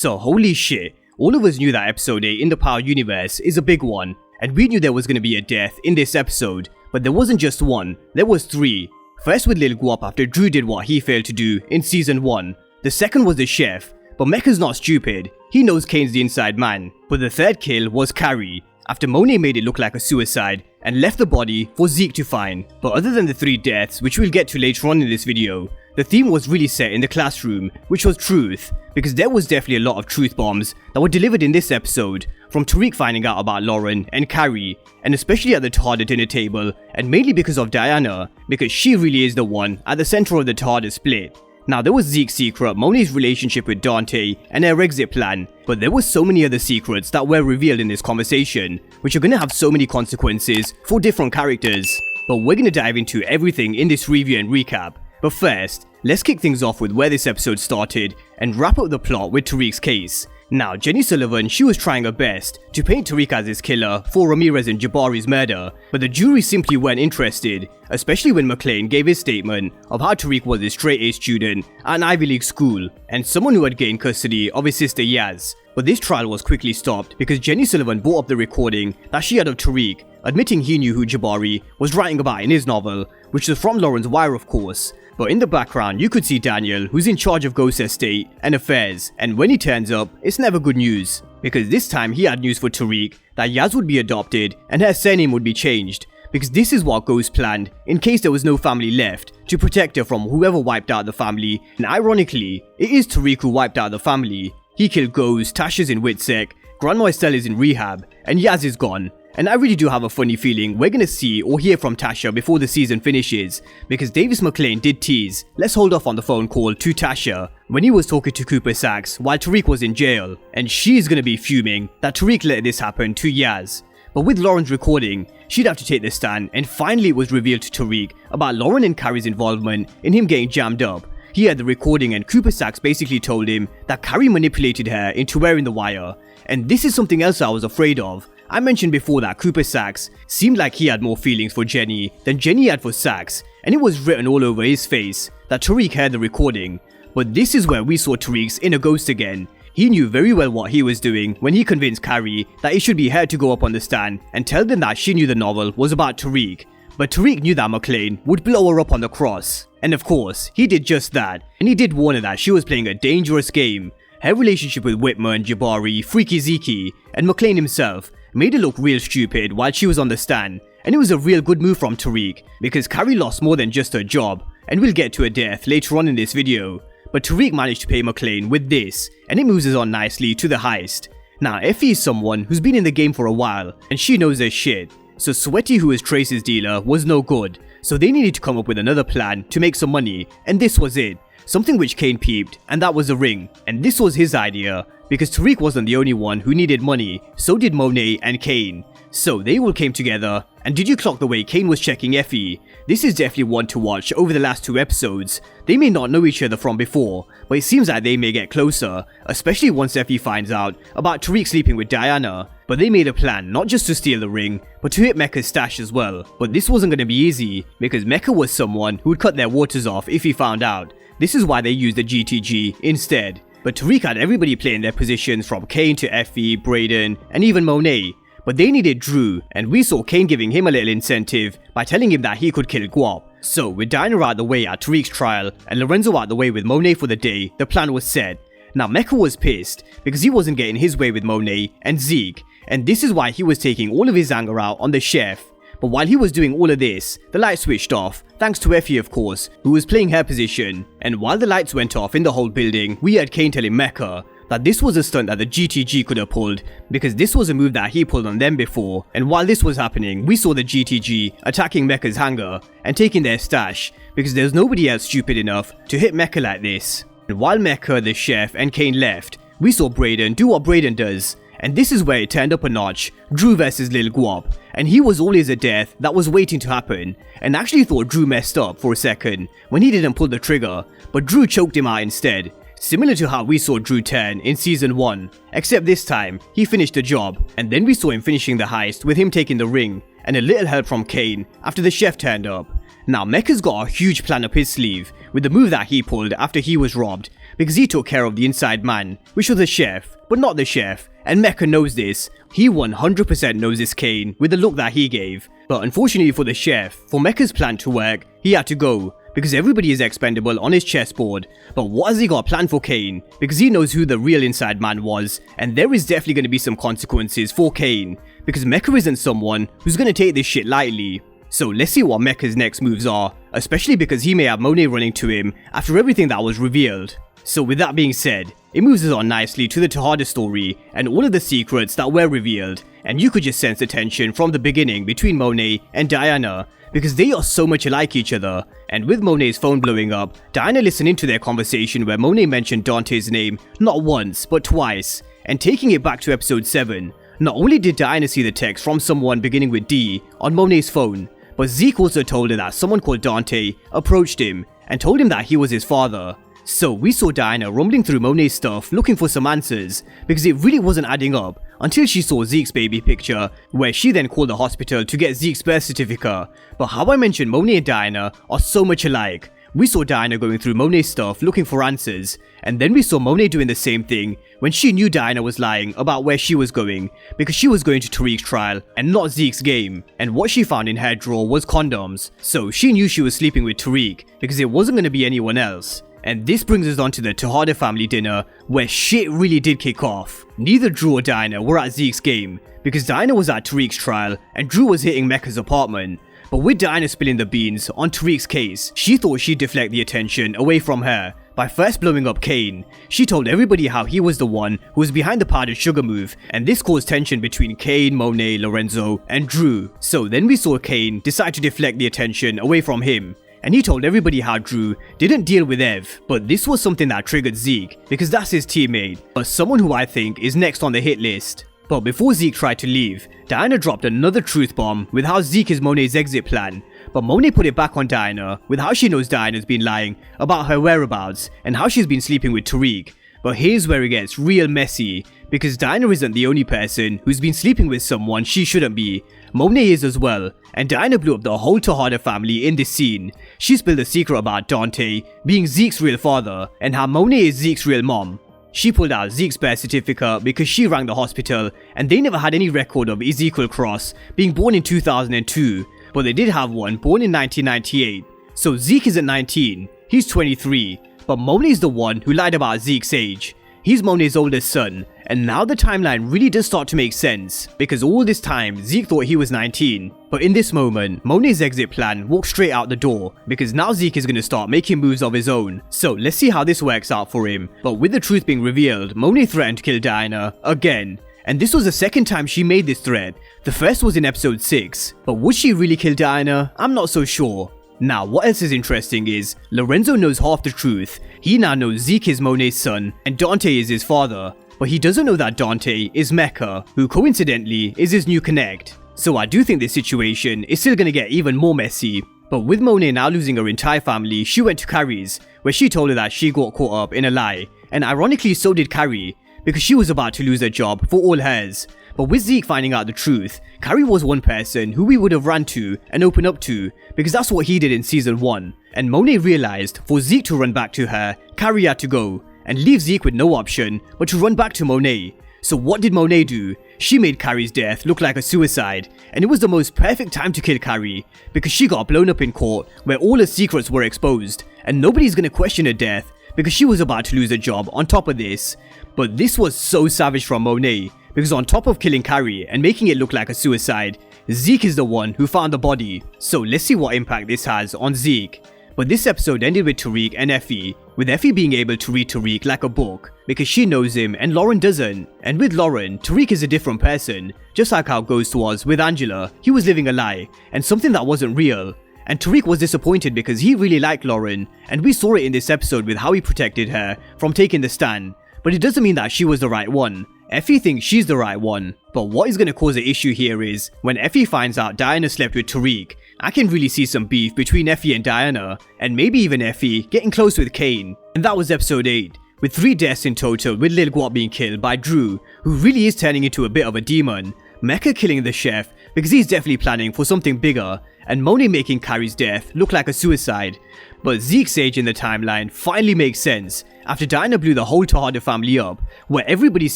So holy shit, all of us knew that episode 8 in the Power universe is a big one, and we knew there was going to be a death in this episode, but there wasn't just one, there was 3. First with Lil Guap after Drew did what he failed to do in season 1. The second was the chef, but Mecca's not stupid, he knows Cane's the inside man. But the third kill was Carrie, after Monet made it look like a suicide and left the body for Zeke to find. But other than the 3 deaths, which we'll get to later on in this video, the theme was really set in the classroom, which was truth, because there was definitely a lot of truth bombs that were delivered in this episode, from Tariq finding out about Lauren and Carrie, and especially at the Tahade dinner table, and mainly because of Diana, because she really is the one at the center of the Tahade split. Now there was Zeke's secret, Monet's relationship with Dante, and her exit plan, but there were so many other secrets that were revealed in this conversation, which are gonna have so many consequences for different characters. But we're gonna dive into everything in this review and recap. But first, let's kick things off with where this episode started and wrap up the plot with Tariq's case. Now, Jenny Sullivan, she was trying her best to paint Tariq as his killer for Ramirez and Jabari's murder, but the jury simply weren't interested, especially when McClane gave his statement of how Tariq was a straight-A student at an Ivy League school and someone who had gained custody of his sister Yaz. But this trial was quickly stopped because Jenny Sullivan brought up the recording that she had of Tariq, admitting he knew who Jabari was writing about in his novel, which was from Lauren's Wire of course. But in the background, you could see Daniel, who's in charge of Ghost Estate and Affairs, and when he turns up, it's never good news, because this time he had news for Tariq that Yaz would be adopted and her surname would be changed, because this is what Ghost planned in case there was no family left, to protect her from whoever wiped out the family, and ironically, it is Tariq who wiped out the family. He killed Ghost, Tasha's in Witsec, Grandma Estelle is in rehab, and Yaz is gone. And I really do have a funny feeling we're gonna see or hear from Tasha before the season finishes, because Davis McClane did tease, let's hold off on the phone call to Tasha, when he was talking to Cooper Saxe while Tariq was in jail, and she's gonna be fuming that Tariq let this happen to Yaz. But with Lauren's recording, she'd have to take the stand, and finally it was revealed to Tariq about Lauren and Carrie's involvement in him getting jammed up. He had the recording and Cooper Saxe basically told him that Carrie manipulated her into wearing the wire, and this is something else I was afraid of. I mentioned before that Cooper Saxe seemed like he had more feelings for Jenny than Jenny had for Saxe, and it was written all over his face that Tariq heard the recording. But this is where we saw Tariq's inner ghost again. He knew very well what he was doing when he convinced Carrie that it should be her to go up on the stand and tell them that she knew the novel was about Tariq. But Tariq knew that McClane would blow her up on the cross. And of course, he did just that, and he did warn her that she was playing a dangerous game. Her relationship with Whitman, Jabari, Freaky Zeke, and McClane himself made her look real stupid while she was on the stand, and it was a real good move from Tariq, because Carrie lost more than just her job, and we'll get to her death later on in this video. But Tariq managed to pay McClane with this, and it moves us on nicely to the heist. Now Effie is someone who's been in the game for a while, and she knows her shit, so Sweaty, who is Trace's dealer, was no good, so they needed to come up with another plan to make some money, and this was it. Something which Cane peeped, and that was a ring, and this was his idea, because Tariq wasn't the only one who needed money, so did Monet and Cane. So they all came together, and did you clock the way Cane was checking Effie? This is definitely one to watch over the last 2 episodes. They may not know each other from before, but it seems like they may get closer, especially once Effie finds out about Tariq sleeping with Diana. But they made a plan not just to steal the ring, but to hit Mecca's stash as well. But this wasn't going to be easy, because Mecca was someone who would cut their waters off if he found out. This is why they used the GTG instead. But Tariq had everybody playing their positions from Cane to Effie, Brayden, and even Monet. But they needed Drew, and we saw Cane giving him a little incentive by telling him that he could kill Guap. So with Diana out the way at Tariq's trial, and Lorenzo out the way with Monet for the day, the plan was set. Now Mecca was pissed, because he wasn't getting his way with Monet and Zeke, and this is why he was taking all of his anger out on the chef. But while he was doing all of this, the light switched off, thanks to Effie of course, who was playing her position. And while the lights went off in the whole building, we had Cane telling Mecca that this was a stunt that the GTG could have pulled, because this was a move that he pulled on them before. And while this was happening, we saw the GTG attacking Mecca's hangar and taking their stash, because there's nobody else stupid enough to hit Mecca like this. And while Mecca, the chef, and Cane left, we saw Brayden do what Brayden does. And this is where it turned up a notch, Drew versus Lil Guap, and he was always a death that was waiting to happen, and actually thought Drew messed up for a second when he didn't pull the trigger, but Drew choked him out instead, similar to how we saw Drew turn in season 1, except this time, he finished the job, and then we saw him finishing the heist with him taking the ring, and a little help from Cane after the chef turned up. Now Mecca's got a huge plan up his sleeve with the move that he pulled after he was robbed, because he took care of the inside man, which was the chef, but not the chef, and Mecca knows this. He 100% knows this Cane with the look that he gave. But unfortunately for the chef, for Mecca's plan to work, he had to go, because everybody is expendable on his chessboard. But what has he got planned for Cane? Because he knows who the real inside man was, and there is definitely going to be some consequences for Cane, because Mecca isn't someone who's going to take this shit lightly. So let's see what Mecca's next moves are, especially because he may have Monet running to him after everything that was revealed. So with that being said, it moves us on nicely to the Tahade story and all of the secrets that were revealed, and you could just sense the tension from the beginning between Monet and Diana, because they are so much alike each other. And with Monet's phone blowing up, Diana listened into their conversation where Monet mentioned Dante's name not once but twice, and taking it back to episode 7, not only did Diana see the text from someone beginning with D on Monet's phone, but Zeke also told her that someone called Dante approached him and told him that he was his father. So we saw Diana rumbling through Monet's stuff looking for some answers, because it really wasn't adding up until she saw Zeke's baby picture, where she then called the hospital to get Zeke's birth certificate. But how I mentioned Monet and Diana are so much alike. We saw Diana going through Monet's stuff looking for answers, and then we saw Monet doing the same thing when she knew Diana was lying about where she was going, because she was going to Tariq's trial and not Zeke's game, and what she found in her drawer was condoms, so she knew she was sleeping with Tariq because it wasn't going to be anyone else. And this brings us on to the Tahade family dinner, where shit really did kick off. Neither Drew or Diana were at Zeke's game, because Diana was at Tariq's trial and Drew was hitting Mecca's apartment. But with Diana spilling the beans on Tariq's case, she thought she'd deflect the attention away from her by first blowing up Cane. She told everybody how he was the one who was behind the powdered sugar move, and this caused tension between Cane, Monet, Lorenzo, and Drew. So then we saw Cane decide to deflect the attention away from him, and he told everybody how Drew didn't deal with Ev, but this was something that triggered Zeke, because that's his teammate, but someone who I think is next on the hit list. But before Zeke tried to leave, Diana dropped another truth bomb with how Zeke is Monet's exit plan, but Monet put it back on Diana with how she knows Diana's been lying about her whereabouts and how she's been sleeping with Tariq. But here's where it gets real messy, because Diana isn't the only person who's been sleeping with someone she shouldn't be. Monet is as well, and Diana blew up the whole Tahade family in this scene. She spilled a secret about Dante being Zeke's real father and how Monet is Zeke's real mom. She pulled out Zeke's birth certificate because she rang the hospital and they never had any record of Ezekiel Cross being born in 2002, but they did have one born in 1998. So Zeke isn't 19, he's 23, but Monet is the one who lied about Zeke's age. He's Monet's oldest son, and now the timeline really does start to make sense, because all this time Zeke thought he was 19. But in this moment, Monet's exit plan walks straight out the door, because now Zeke is going to start making moves of his own. So let's see how this works out for him. But with the truth being revealed, Monet threatened to kill Diana again. And this was the second time she made this threat. The first was in episode 6. But would she really kill Diana? I'm not so sure. Now, what else is interesting is, Lorenzo knows half the truth. He now knows Zeke is Monet's son, and Dante is his father. But he doesn't know that Dante is Mecca, who coincidentally is his new connect. So I do think this situation is still gonna get even more messy. But with Monet now losing her entire family, she went to Carrie's, where she told her that she got caught up in a lie. And ironically so did Carrie, because she was about to lose her job for all hers. But with Zeke finding out the truth, Carrie was one person who we would have ran to and opened up to, because that's what he did in season 1. And Monet realized for Zeke to run back to her, Carrie had to go, and leave Zeke with no option but to run back to Monet. So what did Monet do? She made Carrie's death look like a suicide, and it was the most perfect time to kill Carrie, because she got blown up in court where all her secrets were exposed, and nobody's gonna question her death because she was about to lose her job on top of this. But this was so savage from Monet, because on top of killing Carrie and making it look like a suicide, Zeke is the one who found the body. So let's see what impact this has on Zeke. But this episode ended with Tariq and Effie, with Effie being able to read Tariq like a book, because she knows him and Lauren doesn't. And with Lauren, Tariq is a different person, just like how Ghost was with Angela. He was living a lie, and something that wasn't real. And Tariq was disappointed because he really liked Lauren, and we saw it in this episode with how he protected her from taking the stand. But it doesn't mean that she was the right one. Effie thinks she's the right one. But what is going to cause the issue here is, when Effie finds out Diana slept with Tariq, I can really see some beef between Effie and Diana, and maybe even Effie getting close with Cane. And that was episode 8, with 3 deaths in total, with Lil Guap being killed by Drew, who really is turning into a bit of a demon, Mecca killing the chef because he's definitely planning for something bigger, and Monet making Carrie's death look like a suicide. But Zeke's age in the timeline finally makes sense, after Diana blew the whole Tahade family up, where everybody's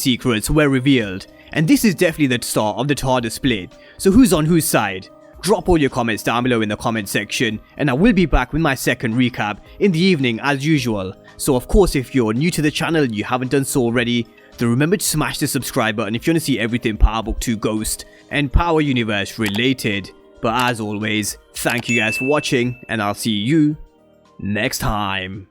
secrets were revealed, and this is definitely the start of the Tahade split. So who's on whose side? Drop all your comments down below in the comment section, and I will be back with my second recap in the evening as usual. So of course, if you're new to the channel and you haven't done so already, then remember to smash the subscribe button if you want to see everything Power Book 2 Ghost and Power Universe related. But as always, thank you guys for watching, and I'll see you next time.